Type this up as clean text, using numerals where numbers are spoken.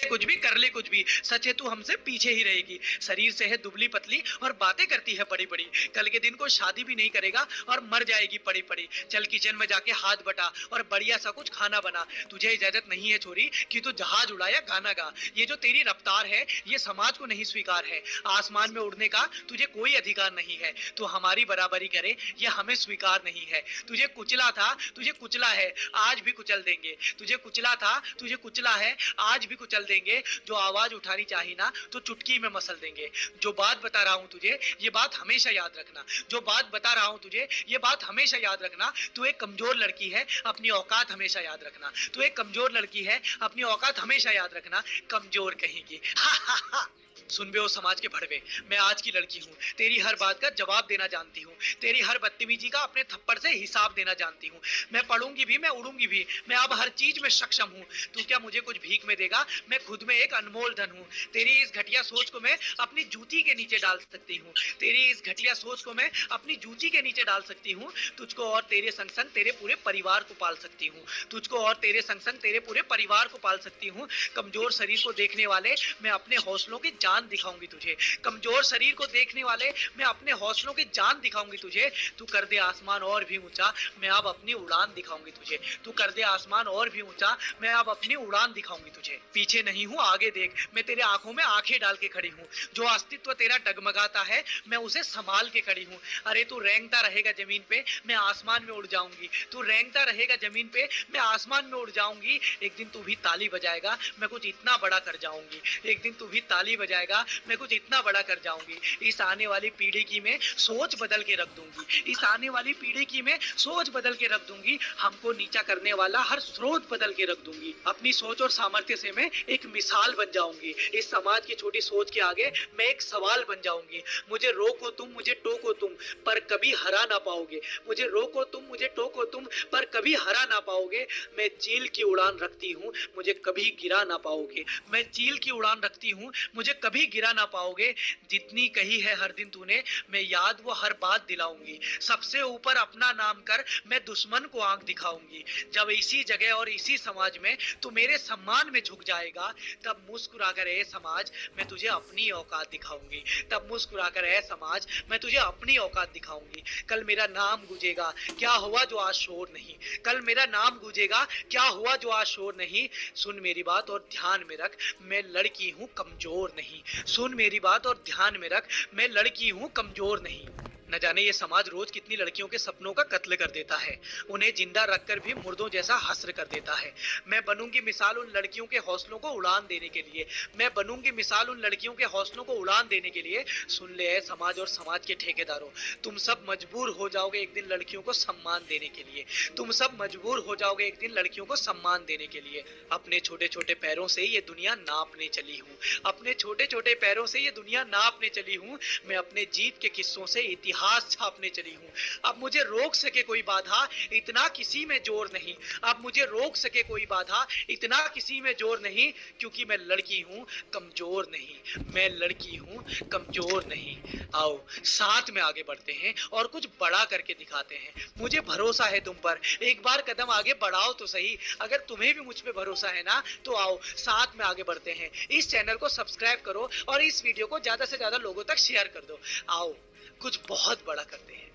कुछ भी कर ले कुछ भी, सच है तू हमसे पीछे ही रहेगी। शरीर से है दुबली पतली और बातें करती है बड़ी बड़ी, कल के दिन को शादी भी नहीं करेगा और मर जाएगी पड़ी पड़ी। चल किचन में जाके हाथ बटा और बढ़िया सा कुछ खाना बना। तुझे इजाजत नहीं है छोरी कि तू जहाज उड़ा या गाना गा। ये जो तेरी रफ्तार है ये समाज को नहीं स्वीकार है। आसमान में उड़ने का तुझे कोई अधिकार नहीं है। तू हमारी बराबरी करे ये हमें स्वीकार नहीं है। तुझे कुचला था, तुझे कुचला है, आज भी कुचल देंगे। तुझे कुचला था, तुझे कुचला है, आज भी कुचल देंगे। जो आवाज उठानी चाहिए ना तो चुटकी में मसल देंगे। जो बात बता रहा हूं तुझे ये बात हमेशा याद रखना। जो बात बता रहा हूं तुझे ये बात हमेशा याद रखना। तू एक कमजोर लड़की है, अपनी औकात हमेशा याद रखना। तू एक कमजोर लड़की है, अपनी औकात हमेशा याद रखना। कमजोर कहेगी। हा हा हा। सुन बे ओ समाज के भड़वे, मैं आज की लड़की हूँ, तेरी हर बात का जवाब देना जानती हूँ, तेरी हर बदतमीजी का अपने थप्पड़ से हिसाब देना जानती हूँ। मैं पढ़ूंगी भी, मैं उड़ूंगी भी, मैं अब हर चीज में सक्षम हूँ। तू क्या मुझे कुछ भीख में देगा? मैं खुद में एक अनमोल धन हूँ। तेरी इस घटिया सोच को मैं अपनी जूती के नीचे डाल सकती हूँ। तेरी इस घटिया सोच को मैं अपनी जूती के नीचे डाल सकती हूँ। तुझको और तेरे संग संग तेरे पूरे परिवार को पाल सकती हूँ। तुझको और तेरे संग संग तेरे पूरे परिवार को पाल सकती हूँ। कमजोर शरीर को देखने वाले मैं अपने हौसलों की जान दिखाऊंगी तुझे। कमजोर शरीर को देखने वाले मैं अपने हौसलों की जान दिखाऊंगी तुझे। तू कर दे आसमान और भी ऊंचा, मैं अब अपनी उड़ान दिखाऊंगी तुझे। तू कर दे आसमान और भी ऊंचा, मैं अब अपनी उड़ान दिखाऊंगी तुझे। पीछे नहीं हूँ आगे देख, मैं तेरे आंखों में आंखें डाल के खड़ी हूँ। जो अस्तित्व तेरा डगमगाता है मैं उसे संभाल के खड़ी हूँ। अरे तू रेंगता रहेगा जमीन पे, मैं आसमान में उड़ जाऊंगी। तू रेंगता रहेगा जमीन पे, मैं आसमान में उड़ जाऊंगी। एक दिन तू भी ताली बजाएगा, मैं कुछ इतना बड़ा कर जाऊंगी। एक दिन तू भी ताली बजाएगा, मैं कुछ इतना बड़ा कर जाऊंगी। इस आने वाली पीढ़ी की मैं सोच बदल के रख दूंगी। इस आने वाली पीढ़ी की मैं सोच बदल के रख दूंगी। हमको नीचा करने वाला हर स्रोत बदल के रख दूंगी। अपनी सोच और सामर्थ्य से मैं एक मिसाल बन जाऊंगी। इस समाज की छोटी सोच के आगे मैं एक सवाल बन जाऊंगी। मुझे रोको तुम, मुझे टोको तुम, पर कभी हरा ना पाओगे। मुझे रोको तुम, मुझे टोको तुम, पर कभी हरा ना पाओगे। मैं चील की उड़ान रखती हूँ, मुझे कभी गिरा ना पाओगे। मैं चील की उड़ान रखती हूँ, मुझे कभी गिरा ना पाओगे। जितनी कही है हर दिन तूने, मैं याद वो हर बात दिलाऊंगी। सबसे ऊपर अपना नाम कर, मैं दुश्मन को आंख दिखाऊंगी। जब इसी जगह और इसी समाज में तू मेरे सम्मान में झुक जाएगा, तब मुस्कुरा कर ए समाज मैं तुझे अपनी औकात दिखाऊंगी। तब मुस्कुरा कर ए समाज मैं तुझे अपनी औकात दिखाऊंगी। कल मेरा नाम गूंजेगा, क्या हुआ जो आज शोर नहीं। कल मेरा नाम गूंजेगा, क्या हुआ जो आज शोर नहीं। सुन मेरी बात और ध्यान में रख, मैं लड़की हूँ कमजोर नहीं। सुन मेरी बात और ध्यान में रख, मैं लड़की हूँ कमजोर नहीं। न जाने ये समाज रोज कितनी लड़कियों के सपनों का कत्ल कर देता है, उन्हें जिंदा रखकर भी मुर्दों जैसा हस्र कर देता है। मैं बनूंगी मिसाल उन लड़कियों के हौसलों को उड़ान देने के लिए। मैं बनूंगी मिसाल उन लड़कियों के हौसलों को उड़ान देने के लिए। सुन ले समाज और समाज के ठेकेदारों, तुम सब मजबूर हो जाओगे एक दिन लड़कियों को सम्मान देने के लिए। तुम सब मजबूर हो जाओगे एक दिन लड़कियों को सम्मान देने के लिए। अपने छोटे छोटे पैरों से ये दुनिया नापने चली हूँ। अपने छोटे छोटे पैरों से ये दुनिया नापने चली हूँ। मैं अपने जीत के किस्सों से इतिहास छापने चली हूँ। अब मुझे रोक सके कोई बाधा, इतना किसी में जोर नहीं। अब मुझे रोक सके कोई बाधा, इतना किसी में जोर नहीं। क्योंकि मैं लड़की हूँ कमजोर नहीं। मैं लड़की हूँ कमजोर नहीं। आओ साथ में आगे बढ़ते हैं और कुछ बड़ा करके दिखाते हैं। मुझे भरोसा है तुम पर, एक बार कदम आगे बढ़ाओ तो सही। अगर तुम्हें भी मुझ पे भरोसा है ना तो आओ साथ में आगे बढ़ते हैं। इस चैनल को सब्सक्राइब करो और इस वीडियो को ज्यादा से ज्यादा लोगों तक शेयर कर दो। आओ कुछ बहुत बड़ा करते हैं।